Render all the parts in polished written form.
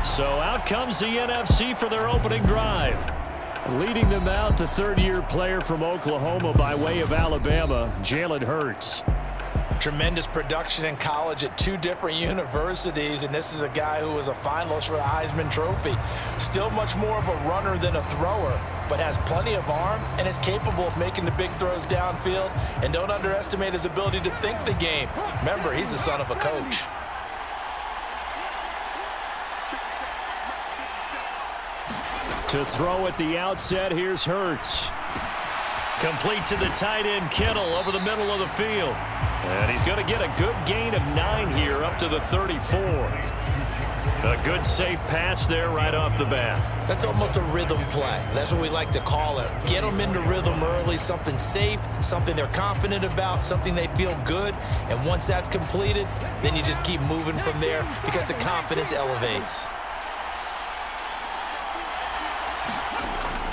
So out comes the NFC for their opening drive. Leading them out, the third-year player from Oklahoma by way of Alabama, Jalen Hurts. Tremendous production in college at 2 different universities, and this is a guy who was a finalist for the Heisman Trophy. Still much more of a runner than a thrower, but has plenty of arm and is capable of making the big throws downfield. And don't underestimate his ability to think the game. Remember, he's the son of a coach. To throw at the outset, here's Hurts. Complete to the tight end, Kittle, over the middle of the field. And he's going to get a good gain of 9 here, up to the 34. A good safe pass there right off the bat. That's almost a rhythm play. That's what we like to call it. Get them into rhythm early, something safe, something they're confident about, something they feel good. And once that's completed, then you just keep moving from there because the confidence elevates.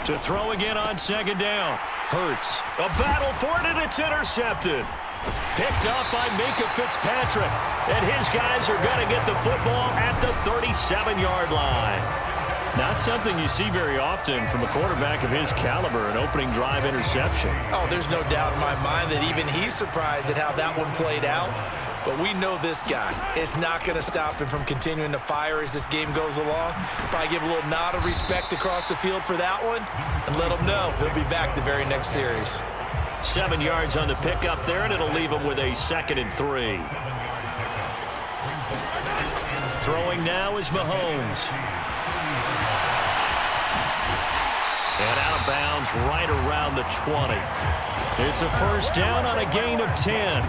To throw again on second down. Hurts. A battle for it, and it's intercepted. Picked off by Minkah Fitzpatrick. And his guys are going to get the football at the 37-yard line. Not something you see very often from a quarterback of his caliber, an opening drive interception. Oh, there's no doubt in my mind that even he's surprised at how that one played out. But we know this guy is not going to stop him from continuing to fire as this game goes along. Probably give a little nod of respect across the field for that one and let him know he'll be back the very next series. 7 yards on the pickup there, and it'll leave him with a 2nd and 3. Throwing now is Mahomes. And out of bounds right around the 20. It's a first down on a gain of 10.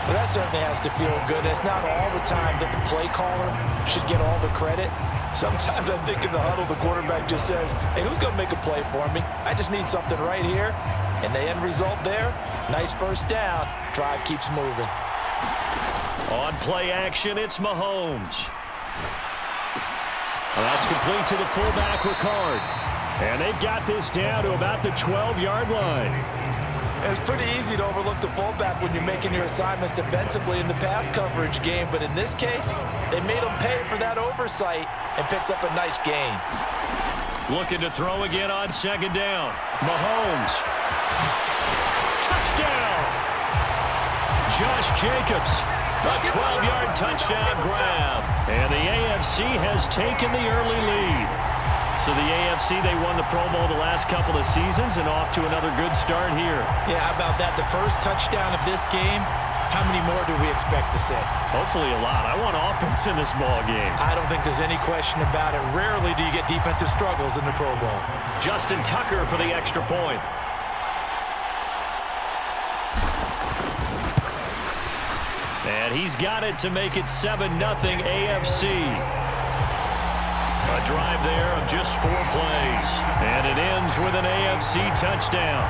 Well, that certainly has to feel good. It's not all the time that the play caller should get all the credit. Sometimes I think in the huddle, the quarterback just says, hey, who's going to make a play for me? I just need something right here. And the end result there, nice first down. Drive keeps moving. On play action, it's Mahomes. Well, that's complete to the fullback, Ricard. And they've got this down to about the 12-yard line. It's pretty easy to overlook the fullback when you're making your assignments defensively in the pass coverage game, but in this case, they made him pay for that oversight and picks up a nice gain. Looking to throw again on second down. Mahomes. Touchdown! Josh Jacobs, a 12-yard touchdown grab. And the AFC has taken the early lead. So the AFC, they won the Pro Bowl the last couple of seasons and off to another good start here. Yeah, how about that? The first touchdown of this game, how many more do we expect to see? Hopefully a lot. I want offense in this ball game. I don't think there's any question about it. Rarely do you get defensive struggles in the Pro Bowl. Justin Tucker for the extra point. And he's got it to make it 7-0 AFC. A drive there of just 4 plays. And it ends with an AFC touchdown.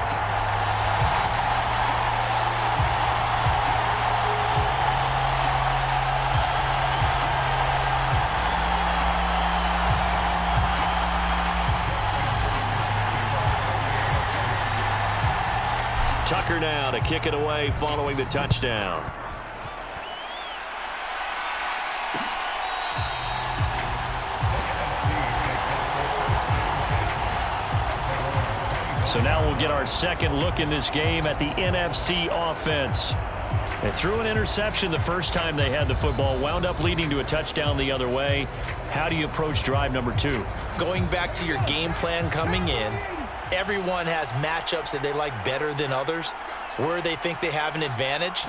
Tucker now to kick it away following the touchdown. So now we'll get our second look in this game at the NFC offense. They threw an interception the first time they had the football, wound up leading to a touchdown the other way. How do you approach drive number 2? Going back to your game plan coming in, everyone has matchups that they like better than others. Where they think they have an advantage,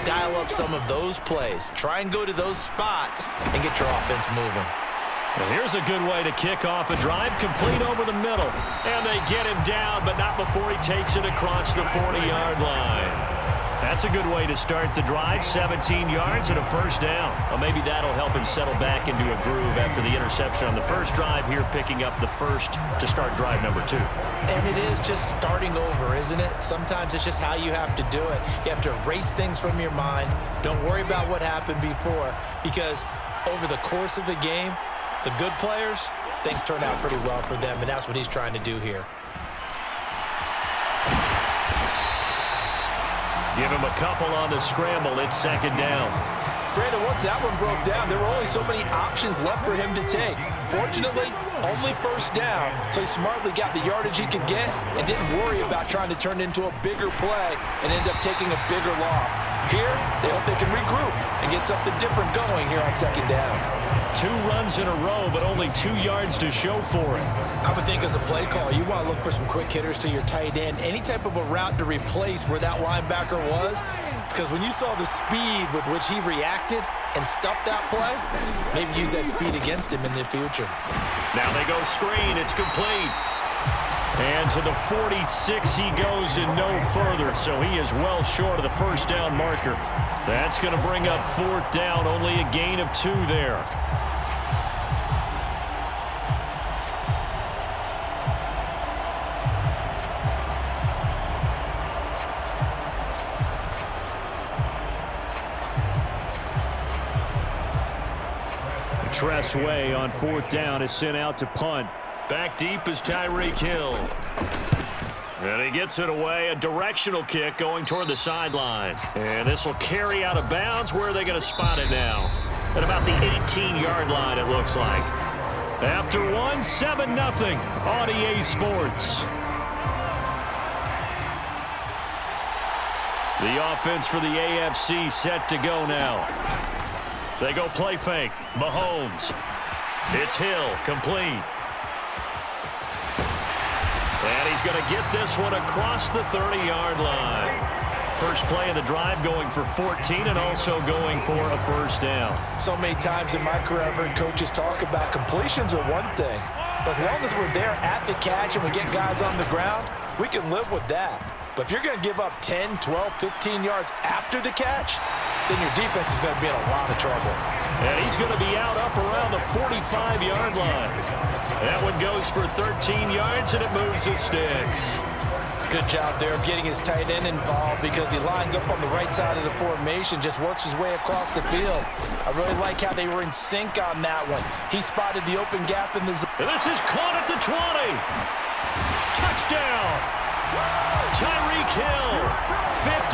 dial up some of those plays. Try and go to those spots and get your offense moving. Well, here's a good way to kick off a drive, complete over the middle. And they get him down, but not before he takes it across the 40-yard line. That's a good way to start the drive, 17 yards and a first down. Well, maybe that'll help him settle back into a groove after the interception on the first drive here, picking up the first to start drive number 2. And it is just starting over, isn't it? Sometimes it's just how you have to do it. You have to erase things from your mind. Don't worry about what happened before, because over the course of the game, the good players, things turn out pretty well for them, and that's what he's trying to do here. Give him a couple on the scramble. It's second down. Brandon, once that one broke down, there were only so many options left for him to take. Fortunately, only first down, so he smartly got the yardage he could get and didn't worry about trying to turn it into a bigger play and end up taking a bigger loss. Here, they hope they can regroup and get something different going here on second down. 2 runs in a row, but only 2 yards to show for it. I would think as a play call, you want to look for some quick hitters to your tight end, any type of a route to replace where that linebacker was, because when you saw the speed with which he reacted and stuffed that play, maybe use that speed against him in the future. Now they go screen. It's complete. And to the 46 he goes and no further, so he is well short of the first down marker. That's going to bring up 4th down, only a gain of 2 there. Tress Way on 4th down is sent out to punt. Back deep is Tyreek Hill. And he gets it away. A directional kick going toward the sideline. And this will carry out of bounds. Where are they going to spot it now? At about the 18-yard line, it looks like. After 1, 7-0 on EA Sports. The offense for the AFC set to go now. They go play fake. Mahomes. It's Hill. Complete. And he's going to get this one across the 30-yard line. First play of the drive going for 14 and also going for a first down. So many times in my career I've heard coaches talk about completions are one thing. But as long as we're there at the catch and we get guys on the ground, we can live with that. But if you're going to give up 10, 12, 15 yards after the catch, then your defense is going to be in a lot of trouble. And he's going to be out up around the 45-yard line. That one goes for 13 yards, and it moves the sticks. Good job there of getting his tight end involved because he lines up on the right side of the formation, just works his way across the field. I really like how they were in sync on that one. He spotted the open gap in the zone. And this is caught at the 20. Touchdown. Tyreek Hill, 55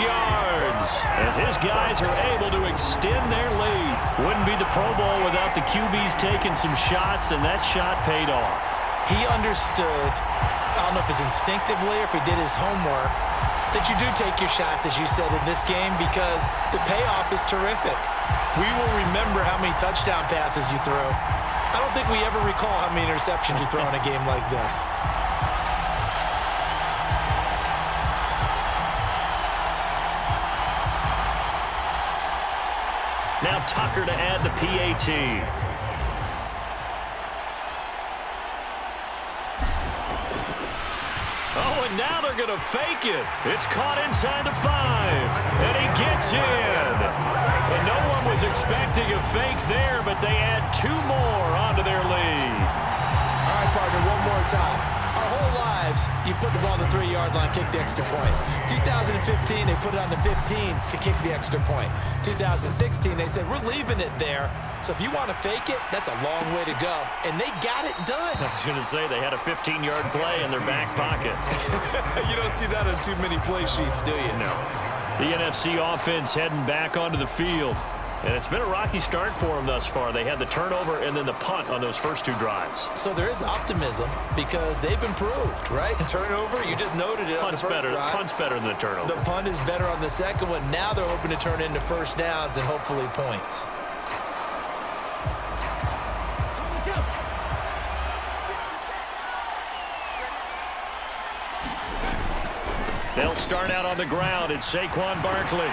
yards, as his guys are able to extend their lead. Wouldn't be the Pro Bowl without the QBs taking some shots, and that shot paid off. He understood, I don't know if it's instinctively or if he did his homework, that you do take your shots, as you said, in this game because the payoff is terrific. We will remember how many touchdown passes you threw. I don't think we ever recall how many interceptions you throw in a game like this. Now Tucker to add the PAT. Oh, and now they're going to fake it. It's caught inside the 5. And he gets in. And no one was expecting a fake there, but they add 2 more onto their lead. All right, partner, one more time. Our whole lives, you put the ball on the 3-yard line, kick the extra point. 2015, they put it on the 15 to kick the extra point. 2016, they said, we're leaving it there. So if you want to fake it, that's a long way to go. And they got it done. I was going to say they had a 15-yard play in their back pocket. You don't see that on too many play sheets, do you? No. The NFC offense heading back onto the field. And it's been a rocky start for them thus far. They had the turnover and then the punt on those first 2 drives. So there is optimism because they've improved, right? Turnover, you just noted it on the first drive. Punt's better than the turnover. The punt is better on the second one. Now they're hoping to turn into first downs and hopefully points. They'll start out on the ground. It's Saquon Barkley.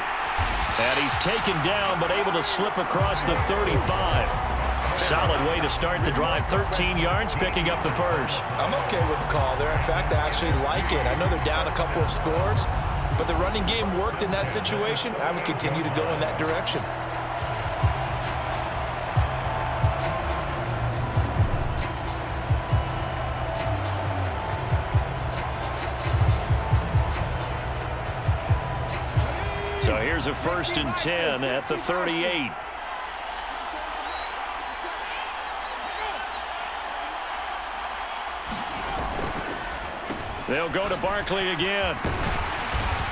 And he's taken down, but able to slip across the 35. Solid way to start the drive. 13 yards, picking up the first. I'm okay with the call there. In fact, I actually like it. I know they're down a couple of scores, but the running game worked in that situation. I would continue to go in that direction. So here's a 1st and 10 at the 38. They'll go to Barkley again.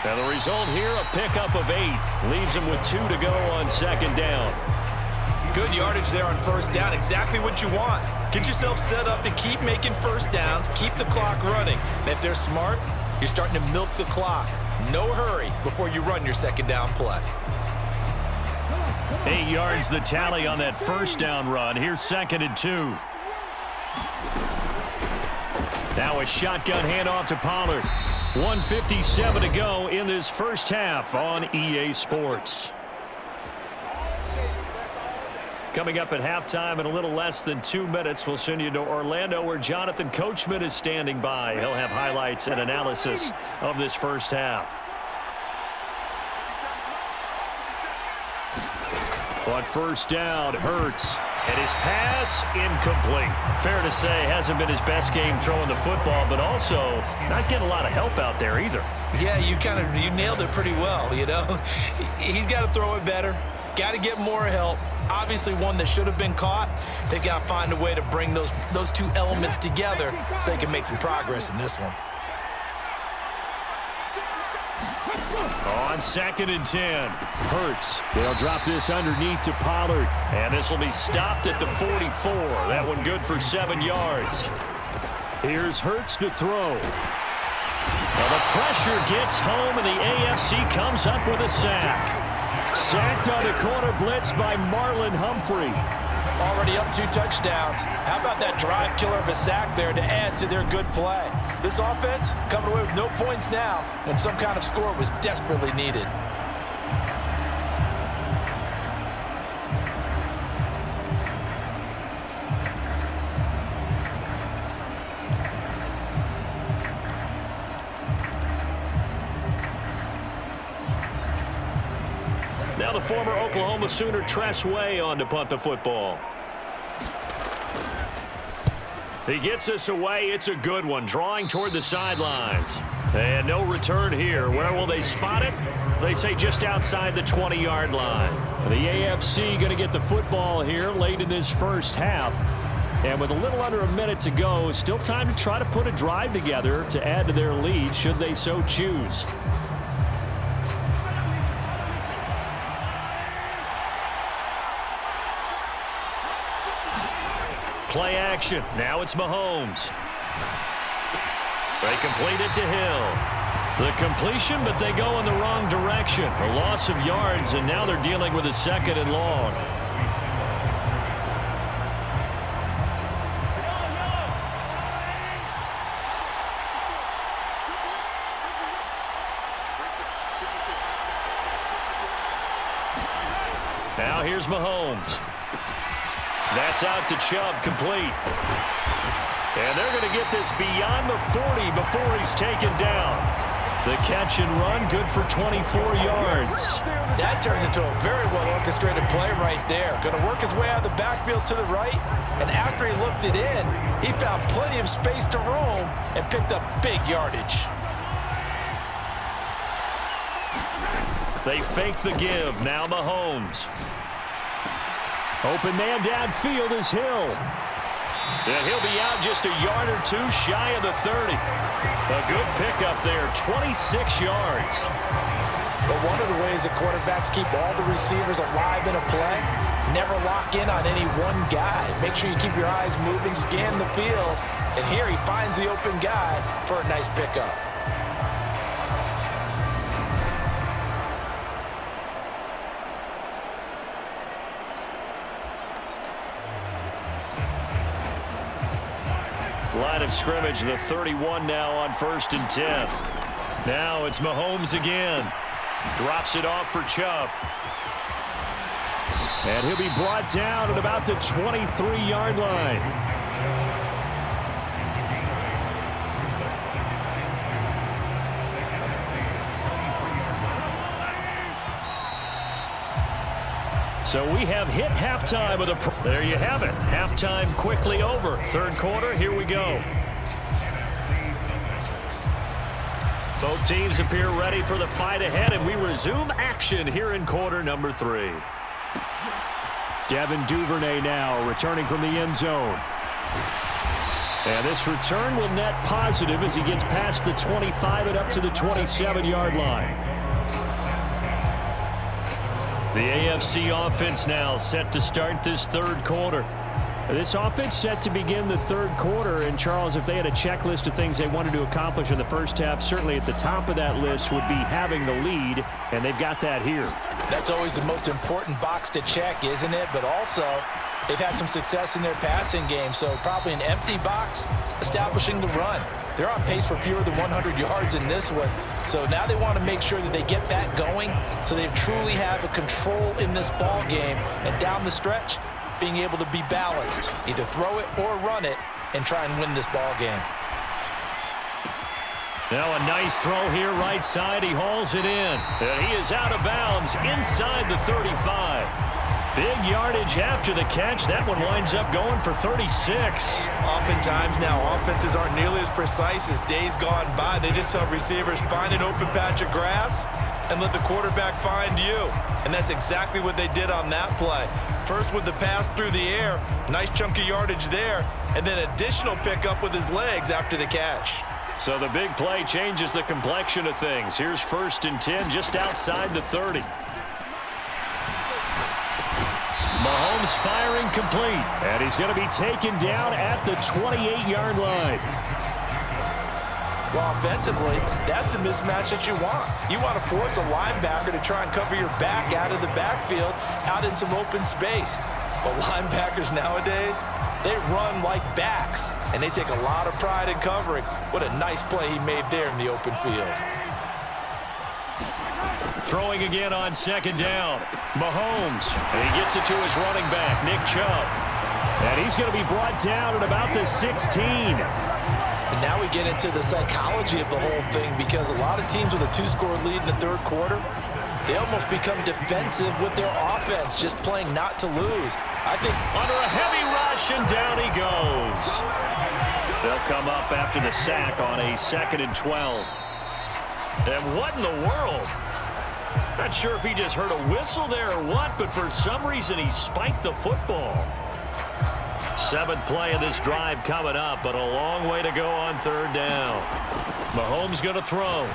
And the result here, a pickup of 8. Leaves him with 2 to go on second down. Good yardage there on first down. Exactly what you want. Get yourself set up to keep making first downs, keep the clock running. And if they're smart, you're starting to milk the clock. No hurry before you run your second down play. 8 yards the tally on that first down run. Here's 2nd and 2. Now a shotgun handoff to Pollard. 1:57 to go in this first half on EA Sports. Coming up at halftime in a little less than 2 minutes, we'll send you to Orlando where Jonathan Coachman is standing by. He'll have highlights and analysis of this first half. On first down, Hurts. And his pass, incomplete. Fair to say, hasn't been his best game throwing the football, but also not getting a lot of help out there either. Yeah, you nailed it pretty well, you know. He's got to throw it better. Got to get more help. Obviously one that should have been caught. They've got to find a way to bring those two elements together so they can make some progress in this one. On 2nd and 10, Hurts. They'll drop this underneath to Pollard. And this will be stopped at the 44. That one good for 7 yards. Here's Hurts to throw. Well, the pressure gets home, and the AFC comes up with a sack. Sacked on the corner blitz by Marlon Humphrey. Already up 2 touchdowns. How about that drive killer of a sack there to add to their good play? This offense coming away with no points now when some kind of score was desperately needed. Now the former Oklahoma Sooner Tress Way on to punt the football. He gets us away. It's a good one. Drawing toward the sidelines. And no return here. Where will they spot it? They say just outside the 20-yard line. The AFC going to get the football here late in this first half. And with a little under a minute to go, still time to try to put a drive together to add to their lead should they so choose. Play action. Now it's Mahomes. They complete it to Hill. The completion, but they go in the wrong direction. A loss of yards, and now they're dealing with a 2nd and long. Now here's Mahomes. That's out to Chubb, complete. And they're going to get this beyond the 40 before he's taken down. The catch and run, good for 24 yards. That turned into a very well-orchestrated play right there. Going to work his way out of the backfield to the right, and after he looked it in, he found plenty of space to roam and picked up big yardage. They fake the give. Now Mahomes. Open man downfield is Hill. And he'll be out just a yard or 2 shy of the 30. A good pickup there, 26 yards. But one of the ways that quarterbacks keep all the receivers alive in a play, never lock in on any one guy. Make sure you keep your eyes moving, scan the field. And here he finds the open guy for a nice pickup. Line of scrimmage, the 31 now on 1st and 10. Now it's Mahomes again. Drops it off for Chubb. And he'll be brought down at about the 23-yard line. So we have hit halftime with a... There you have it. Halftime quickly over. 3rd quarter, here we go. Both teams appear ready for the fight ahead, and we resume action here in quarter number 3. Devin Duvernay now returning from the end zone. And this return will net positive as he gets past the 25 and up to the 27-yard line. The AFC offense now set to start this third quarter. This offense set to begin the third quarter. And, Charles, if they had a checklist of things they wanted to accomplish in the first half, certainly at the top of that list would be having the lead, and they've got that here. That's always the most important box to check, isn't it? But also, they've had some success in their passing game, so probably an empty box establishing the run. They're on pace for fewer than 100 yards in this one. So now they want to make sure that they get that going so they truly have a control in this ball game. And down the stretch, being able to be balanced, either throw it or run it, and try and win this ball game. Now a nice throw here right side. He hauls it in. And he is out of bounds inside the 35. Big yardage after the catch. That one winds up going for 36. Oftentimes now, offenses aren't nearly as precise as days gone by. They just tell receivers, find an open patch of grass and let the quarterback find you. And that's exactly what they did on that play. First with the pass through the air, nice chunk of yardage there, and then additional pickup with his legs after the catch. So the big play changes the complexion of things. Here's 1st and 10 just outside the 30. Mahomes firing complete, and he's going to be taken down at the 28-yard line. Well, offensively, that's the mismatch that you want. You want to force a linebacker to try and cover your back out of the backfield, out in some open space. But linebackers nowadays, they run like backs, and they take a lot of pride in covering. What a nice play he made there in the open field. Throwing again on 2nd down. Mahomes. And he gets it to his running back, Nick Chubb. And he's going to be brought down at about the 16. And now we get into the psychology of the whole thing, because a lot of teams with a 2-score lead in the third quarter, they almost become defensive with their offense, just playing not to lose. I think under a heavy rush, and down he goes. They'll come up after the sack on a 2nd and 12. And what in the world? Not sure if he just heard a whistle there or what, but for some reason he spiked the football. 7th play of this drive coming up, but a long way to go on 3rd down. Mahomes going to throw.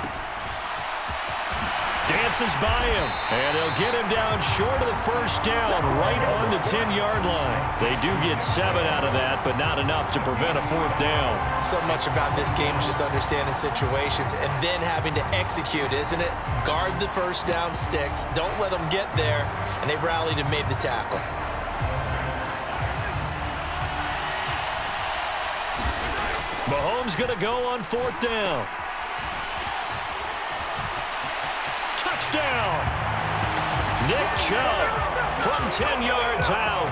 Dances by him, and they'll get him down short of the 1st down, right on the 10-yard line. They do get 7 out of that, but not enough to prevent a 4th down. So much about this game is just understanding situations and then having to execute, isn't it? Guard the 1st down sticks. Don't let them get there, and they rallied and made the tackle. Mahomes going to go on 4th down. Touchdown! Nick Chubb from 10 yards out,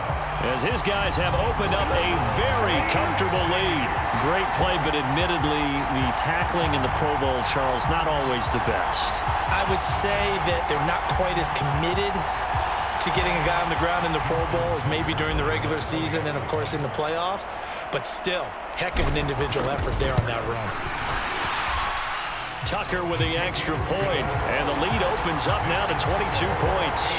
as his guys have opened up a very comfortable lead. Great play, but admittedly, the tackling in the Pro Bowl, Charles, not always the best. I would say that they're not quite as committed to getting a guy on the ground in the Pro Bowl as maybe during the regular season and, of course, in the playoffs. But still, heck of an individual effort there on that run. Tucker with the extra point, and the lead opens up now to 22 points.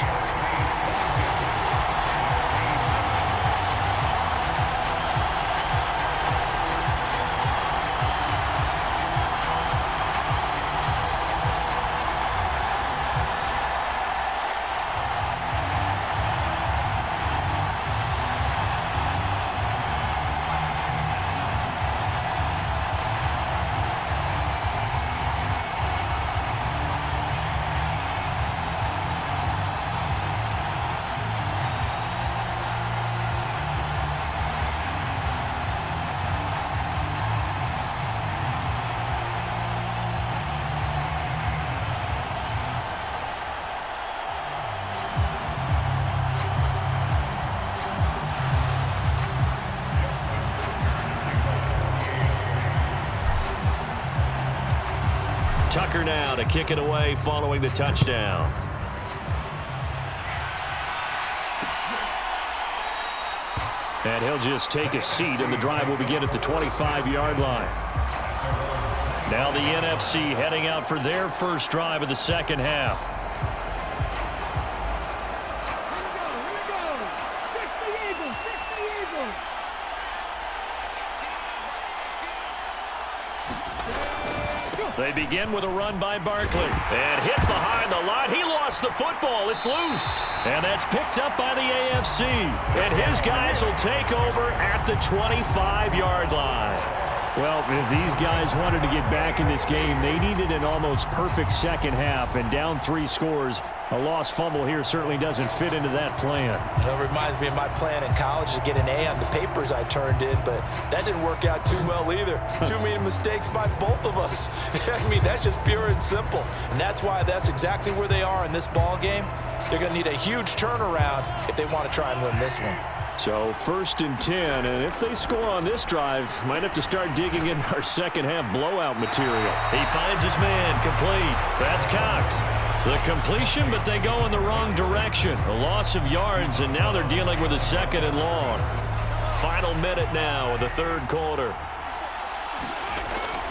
Tucker now to kick it away following the touchdown. And he'll just take a seat, and the drive will begin at the 25-yard line. Now the NFC heading out for their first drive of the second half. They begin with a run by Barkley. And hit behind the line. He lost the football. It's loose. And that's picked up by the AFC. And his guys will take over at the 25-yard line. Well, if these guys wanted to get back in this game, they needed an almost perfect second half. And down 3 scores, a lost fumble here certainly doesn't fit into that plan. It reminds me of my plan in college to get an A on the papers I turned in, but that didn't work out too well either. Too many mistakes by both of us. I mean, that's just pure and simple. And that's why that's exactly where they are in this ball game. They're going to need a huge turnaround if they want to try and win this one. So 1st and 10, and if they score on this drive, might have to start digging in our second half blowout material. He finds his man, complete. That's Cox. The completion, but they go in the wrong direction. A loss of yards, and now they're dealing with a 2nd and long. Final minute now of the 3rd quarter.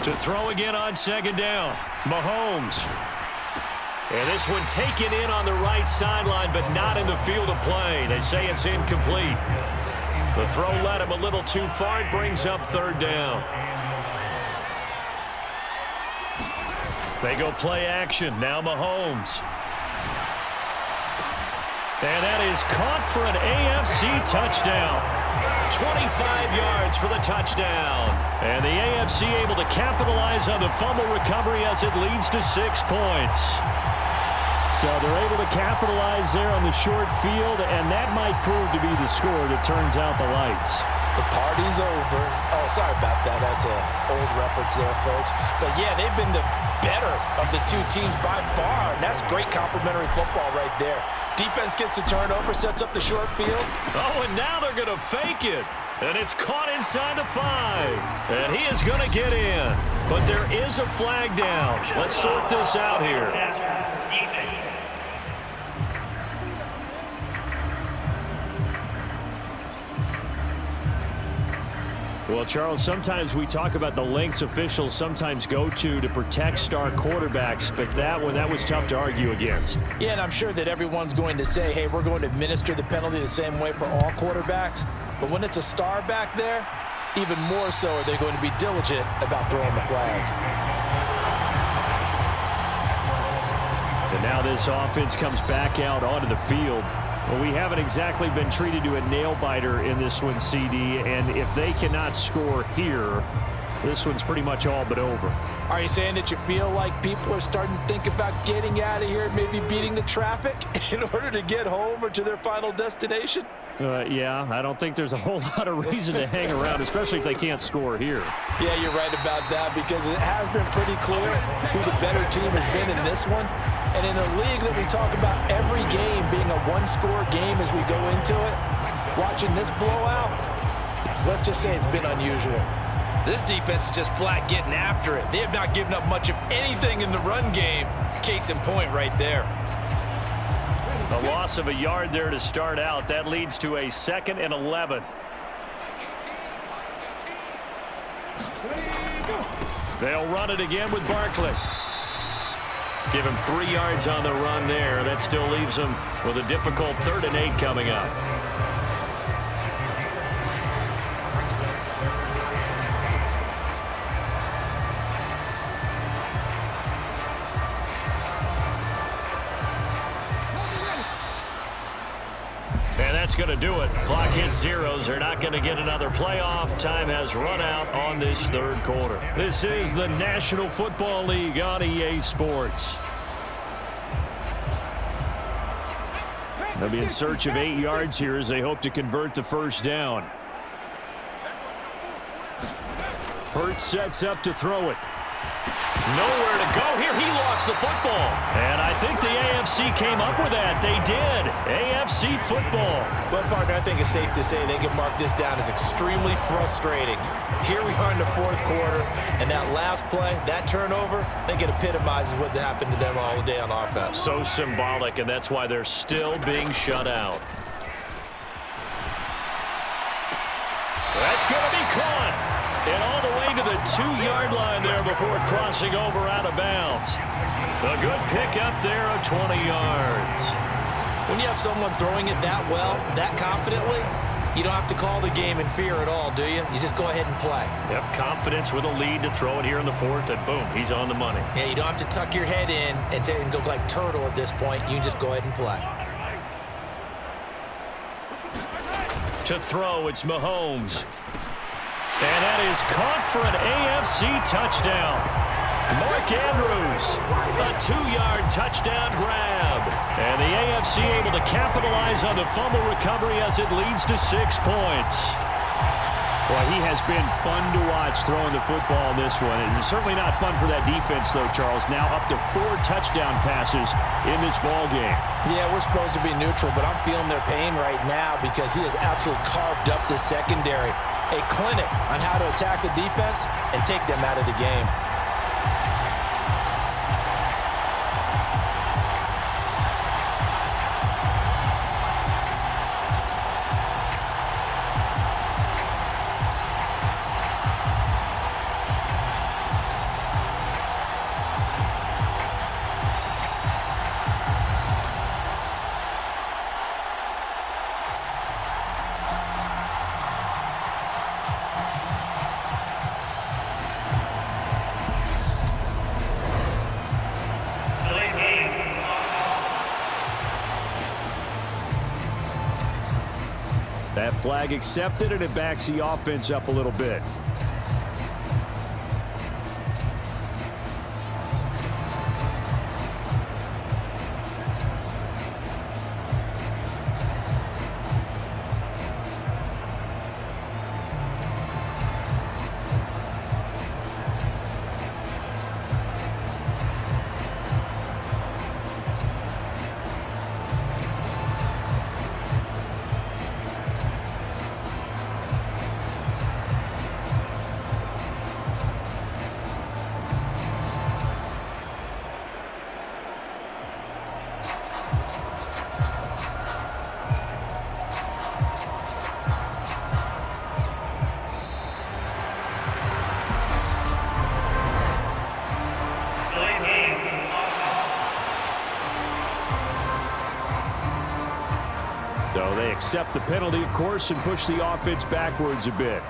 To throw again on 2nd down, Mahomes. And this one taken in on the right sideline, but not in the field of play. They say it's incomplete. The throw led him a little too far. It brings up 3rd down. They go play action. Now Mahomes. And that is caught for an AFC touchdown. 25 yards for the touchdown. And the AFC able to capitalize on the fumble recovery as it leads to 6 points. So they're able to capitalize there on the short field, and that might prove to be the score that turns out the lights. The party's over. Oh, sorry about that. That's an old reference there, folks. But, yeah, they've been the better of the 2 teams by far, and that's great complimentary football right there. Defense gets the turnover, sets up the short field. Oh, and now they're going to fake it. And it's caught inside the 5. And he is going to get in. But there is a flag down. Let's sort this out here. Well, Charles, sometimes we talk about the lengths officials sometimes go to protect star quarterbacks, but that was tough to argue against. Yeah, and I'm sure that everyone's going to say, hey, we're going to administer the penalty the same way for all quarterbacks. But when it's a star back there, even more so are they going to be diligent about throwing the flag. And now this offense comes back out onto the field. Well, we haven't exactly been treated to a nail-biter in this one, CD, and if they cannot score here, this one's pretty much all but over. Are you saying that you feel like people are starting to think about getting out of here and maybe beating the traffic in order to get home or to their final destination? Yeah, I don't think there's a whole lot of reason to hang around, especially if they can't score here. Yeah, you're right about that because it has been pretty clear who the better team has been in this one. And in a league that we talk about every game being a one-score game as we go into it, watching this blowout, let's just say it's been unusual. This defense is just flat getting after it. They have not given up much of anything in the run game. Case in point right there. A loss of a yard there to start out. That leads to a 2nd and 11. They'll run it again with Barkley. Give him 3 yards on the run there. That still leaves him with a difficult 3rd and 8 coming up. That's going to do it. Clock hits zeros. They're not going to get another playoff. Time has run out on this 3rd quarter. This is the National Football League on EA Sports. They'll be in search of 8 yards here as they hope to convert the 1st down. Hurts sets up to throw it. Nowhere to go here. He lost the football. And I think the AFC came up with that. They did. AFC football. Well, partner, I think it's safe to say they can mark this down as extremely frustrating. Here we are in the 4th quarter, and that last play, that turnover, I think it epitomizes what happened to them all day on offense. So symbolic, and that's why they're still being shut out. That's going to be caught. And all the way to the 2-yard line there before crossing over out of bounds. A good pickup there of 20 yards. When you have someone throwing it that well, that confidently, You don't have to call the game in fear at all, do you? You just go ahead and play. Yep, confidence with a lead to throw it here in the fourth, and boom, he's on the money. Yeah, you don't have to tuck your head in and go like turtle at this point. You can just go ahead and play. To throw, it's Mahomes. And that is caught for an AFC touchdown. Mark Andrews, a 2-yard touchdown grab. And the AFC able to capitalize on the fumble recovery as it leads to 6 points. Well, he has been fun to watch throwing the football in this one. It's certainly not fun for that defense, though, Charles. Now up to 4 touchdown passes in this ball game. Yeah, we're supposed to be neutral, but I'm feeling their pain right now because he has absolutely carved up the secondary. A clinic on how to attack a defense and take them out of the game. That flag accepted, and it backs the offense up a little bit. So they accept the penalty, of course, and push the offense backwards a bit.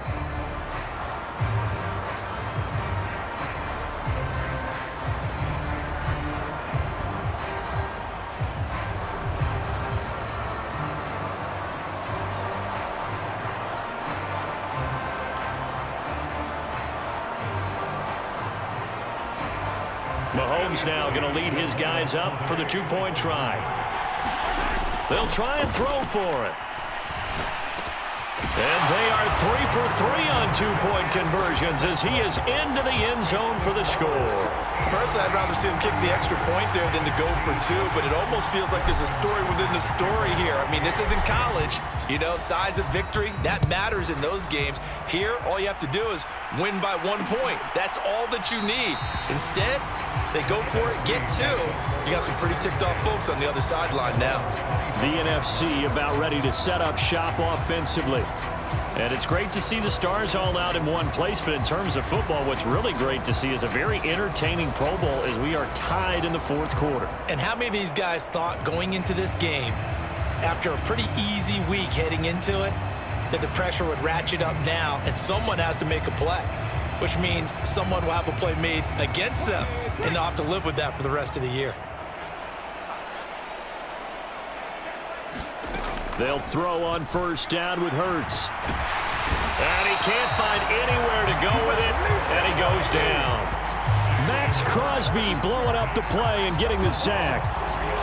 Mahomes now going to lead his guys up for the 2-point try. They'll try and throw for it. And they are 3 for 3 on 2-point conversions as he is into the end zone for the score. Personally, I'd rather see him kick the extra point there than to go for 2, but it almost feels like there's a story within the story here. I mean, this isn't college. You know, size of victory, that matters in those games. Here, all you have to do is win by 1 point. That's all that you need. Instead, they go for it, get 2. You got some pretty ticked off folks on the other sideline now. The NFC about ready to set up shop offensively. And it's great to see the stars all out in one place, but in terms of football, what's really great to see is a very entertaining Pro Bowl as we are tied in the 4th quarter. And how many of these guys thought going into this game, after a pretty easy week heading into it, that the pressure would ratchet up now and someone has to make a play, which means someone will have a play made against them and they'll have to live with that for the rest of the year. They'll throw on first down with Hurts. And he can't find anywhere to go with it, and he goes down. Max Crosby blowing up the play and getting the sack.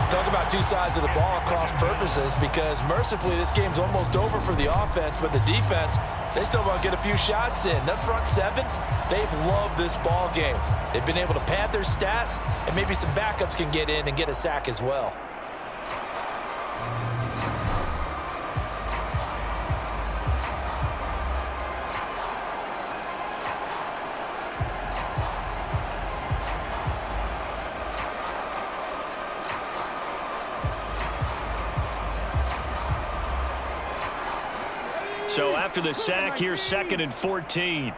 Talk about two sides of the ball across purposes, because mercifully this game's almost over for the offense, but the defense, they still want to get a few shots in. That front 7, they've loved this ball game. They've been able to pad their stats, and maybe some backups can get in and get a sack as well. So after the sack, here's 2nd and 14.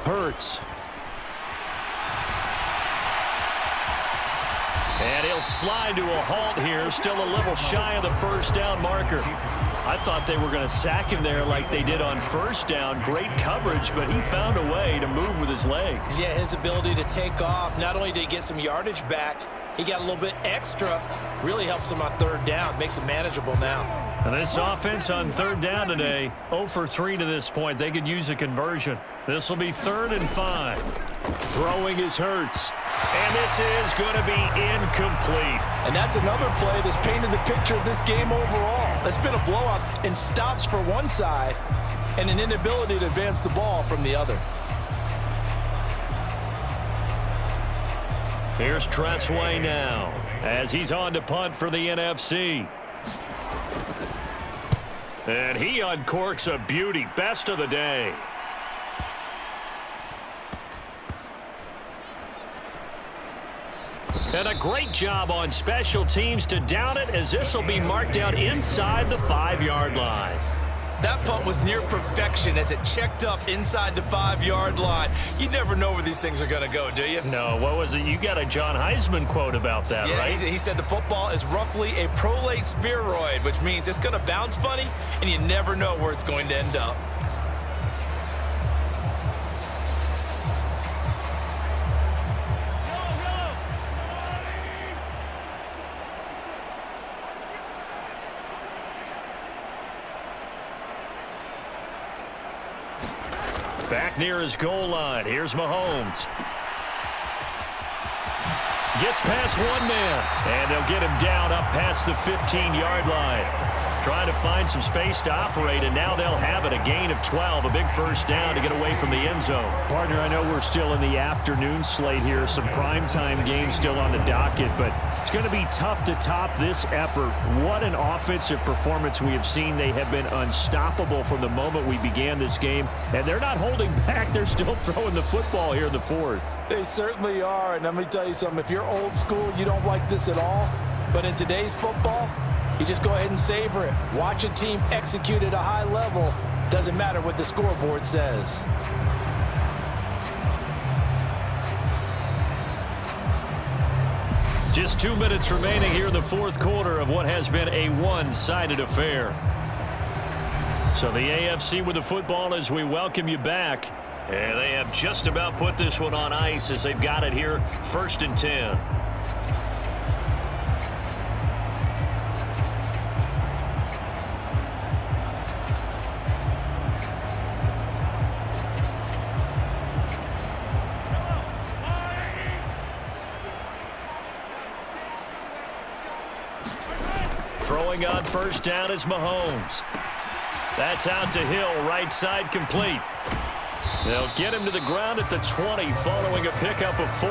Hurts. And he'll they'll slide to a halt here, still a little shy of the first down marker. I thought they were going to sack him there like they did on first down. Great coverage, but he found a way to move with his legs. Yeah, his ability to take off, not only did he get some yardage back, he got a little bit extra. Really helps him on third down, makes it manageable now. And this offense on third down today, 0 for 3 to this point. They could use a conversion. This will be 3rd and 5. Throwing is Hurts. And this is going to be incomplete. And that's another play that's painted the picture of this game overall. It's been a blowout and stops for one side and an inability to advance the ball from the other. Here's Tressway now as he's on to punt for the NFC. And he uncorks a beauty. Best of the day. And a great job on special teams to down it, as this will be marked out inside the 5-yard line. That punt was near perfection as it checked up inside the 5-yard line. You never know where these things are going to go, do you? No, what was it? You got a John Heisman quote about that, yeah, right? He said the football is roughly a prolate spheroid, which means it's going to bounce funny, and you never know where it's going to end up. Back near his goal line. Here's Mahomes. Gets past one man. And they'll get him down up past the 15-yard line. Trying to find some space to operate, and now they'll have it. A gain of 12. A big first down to get away from the end zone. Partner, I know we're still in the afternoon slate here. Some primetime games still on the docket, but it's going to be tough to top this effort. What an offensive performance we have seen. They have been unstoppable from the moment we began this game, and they're not holding back. They're still throwing the football here in the fourth. They certainly are, and let me tell you something. If you're old school, you don't like this at all. But in today's football, you just go ahead and savor it. Watch a team execute at a high level. Doesn't matter what the scoreboard says. Just 2 minutes remaining here in the fourth quarter of what has been a one-sided affair. So the AFC with the football as we welcome you back. And they have just about put this one on ice as they've got it here, 1st and 10. Throwing on first down is Mahomes. That's out to Hill, right side complete. They'll get him to the ground at the 20 following a pickup of 4.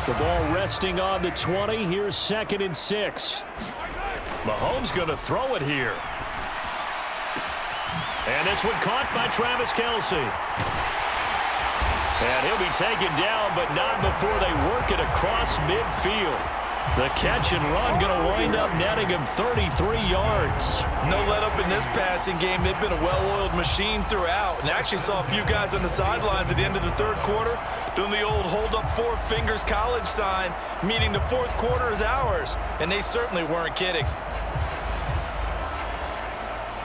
The ball resting on the 20. Here's 2nd and 6. Mahomes going to throw it here. And this one caught by Travis Kelce. And he'll be taken down, but not before they work it across midfield. The catch and run going to wind up netting him 33 yards. No let up in this passing game. They've been a well-oiled machine throughout. And actually saw a few guys on the sidelines at the end of the third quarter doing the old hold up 4 fingers college sign, meaning the fourth quarter is ours. And they certainly weren't kidding.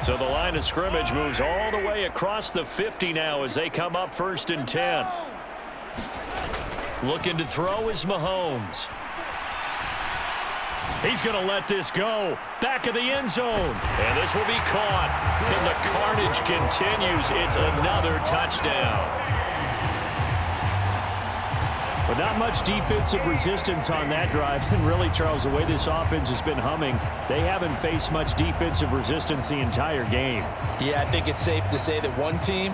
So the line of scrimmage moves all the way across the 50 now as they come up 1st and 10. Looking to throw is Mahomes. He's going to let this go. Back of the end zone. And this will be caught. And the carnage continues. It's another touchdown. But not much defensive resistance on that drive. And really, Charles, the way this offense has been humming, they haven't faced much defensive resistance the entire game. Yeah, I think it's safe to say that one team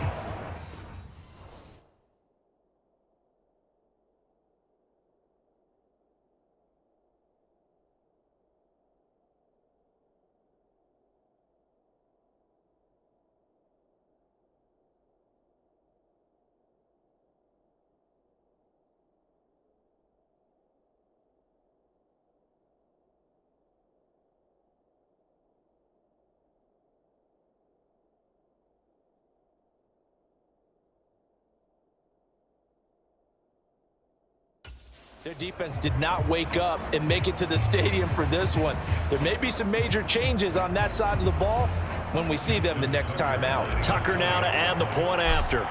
Their defense did not wake up and make it to the stadium for this one. There may be some major changes on that side of the ball when we see them the next time out. Tucker now to add the point after.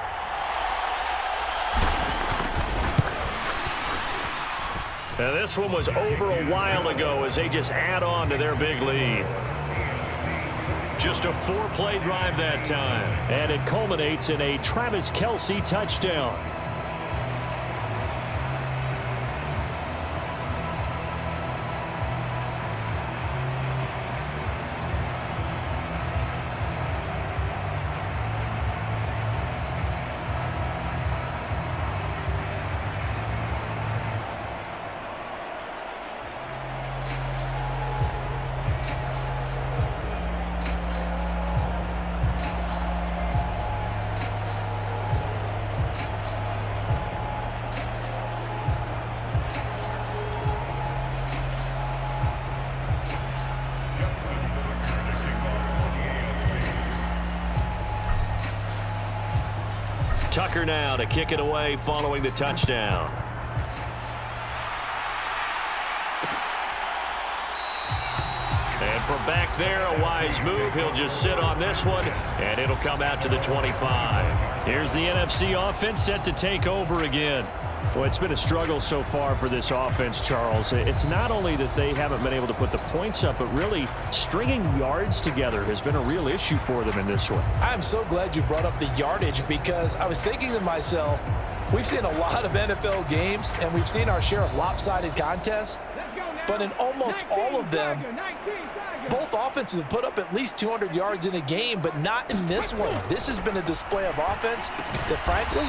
Now this one was over a while ago as they just add on to their big lead. Just a 4-play drive that time. And it culminates in a Travis Kelce touchdown. Tucker now to kick it away following the touchdown. And from back there, a wise move. He'll just sit on this one, and it'll come out to the 25. Here's the NFC offense set to take over again. Well, it's been a struggle so far for this offense, Charles. It's not only that they haven't been able to put the points up, but really stringing yards together has been a real issue for them in this one. I'm so glad you brought up the yardage because I was thinking to myself, we've seen a lot of NFL games and we've seen our share of lopsided contests, but in almost all of them, both offenses have put up at least 200 yards in a game, but not in this one. This has been a display of offense that, frankly,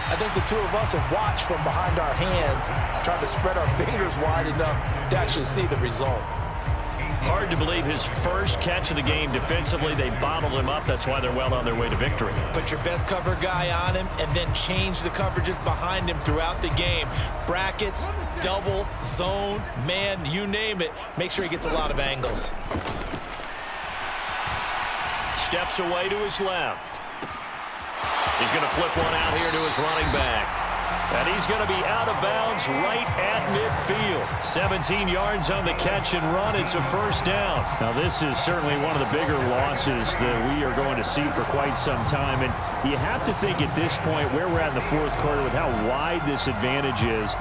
I think the two of us have watched from behind our hands, trying to spread our fingers wide enough to actually see the result. Hard to believe his first catch of the game defensively. They bottled him up. That's why they're well on their way to victory. Put your best cover guy on him and then change the coverages behind him throughout the game. Brackets, double, zone, man, you name it. Make sure he gets a lot of angles. Steps away to his left. He's going to flip one out here to his running back. And he's going to be out of bounds right at midfield. 17 yards on the catch and run. It's a first down. Now, this is certainly one of the bigger losses that we are going to see for quite some time. And you have to think at this point where we're at in the fourth quarter with how wide this advantage is.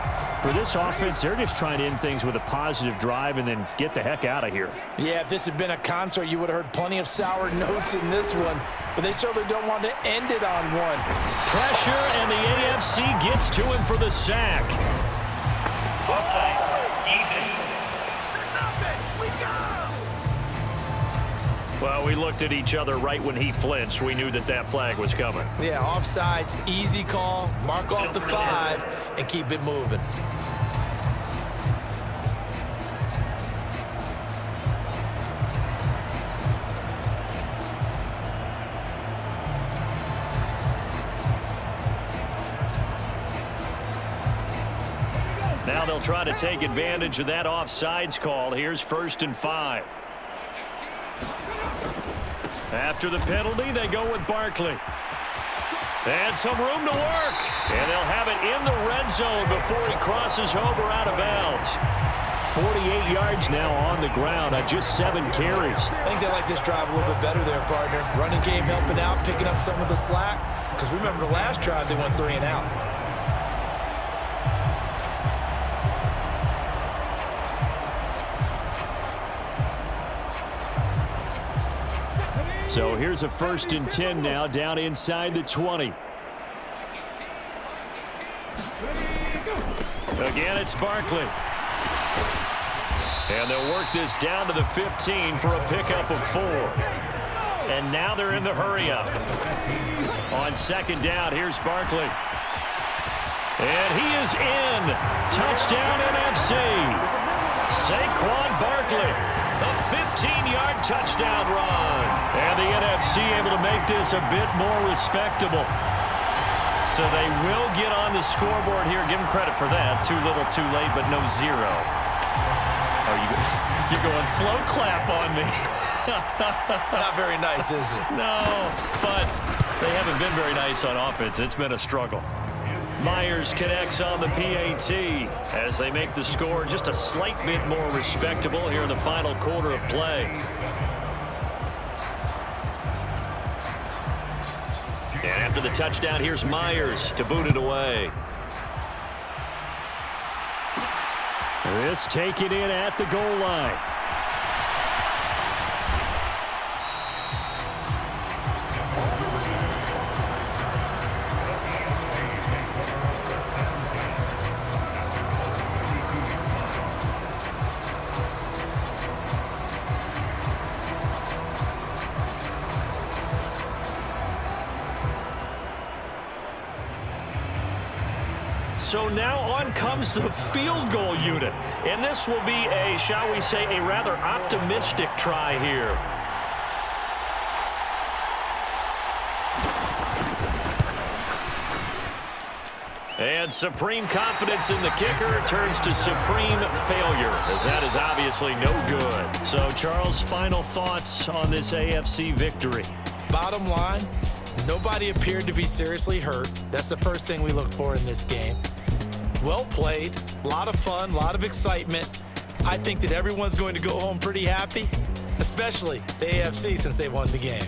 For this offense, they're just trying to end things with a positive drive and then get the heck out of here. Yeah, if this had been a concert, you would have heard plenty of sour notes in this one, but they certainly don't want to end it on one. Pressure, and the AFC gets to him for the sack. Well, we looked at each other right when he flinched. We knew that that flag was coming. Yeah, offsides, easy call, mark off the 5, and keep it moving. Now they'll try to take advantage of that offsides call. Here's 1st and 5. After the penalty, they go with Barkley. And some room to work. And they'll have it in the red zone before he crosses over out of bounds. 48 yards now on the ground on just 7 carries. I think they like this drive a little bit better there, partner. Running game helping out, picking up some of the slack. Because remember the last drive, they went 3 and out. So here's a 1st and 10 now down inside the 20. Again, it's Barkley. And they'll work this down to the 15 for a pickup of 4. And now they're in the hurry-up. On 2nd down, here's Barkley. And he is in. Touchdown NFC. Saquon Barkley. A 15-yard touchdown run. And the NFC able to make this a bit more respectable. So they will get on the scoreboard here. Give them credit for that. Too little, too late, but no 0. Oh, you're going slow clap on me. Not very nice, is it? No, but they haven't been very nice on offense. It's been a struggle. Myers connects on the PAT as they make the score just a slight bit more respectable here in the final quarter of play. And after the touchdown, here's Myers to boot it away. This taken in at the goal line. So now on comes the field goal unit. And this will be a, shall we say, a rather optimistic try here. And supreme confidence in the kicker turns to supreme failure, as that is obviously no good. So, Charles, final thoughts on this AFC victory? Bottom line, nobody appeared to be seriously hurt. That's the first thing we look for in this game. Well played, a lot of fun, a lot of excitement. I think that everyone's going to go home pretty happy, especially the AFC since they won the game.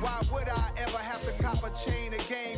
Why would I ever have to cop a chain again?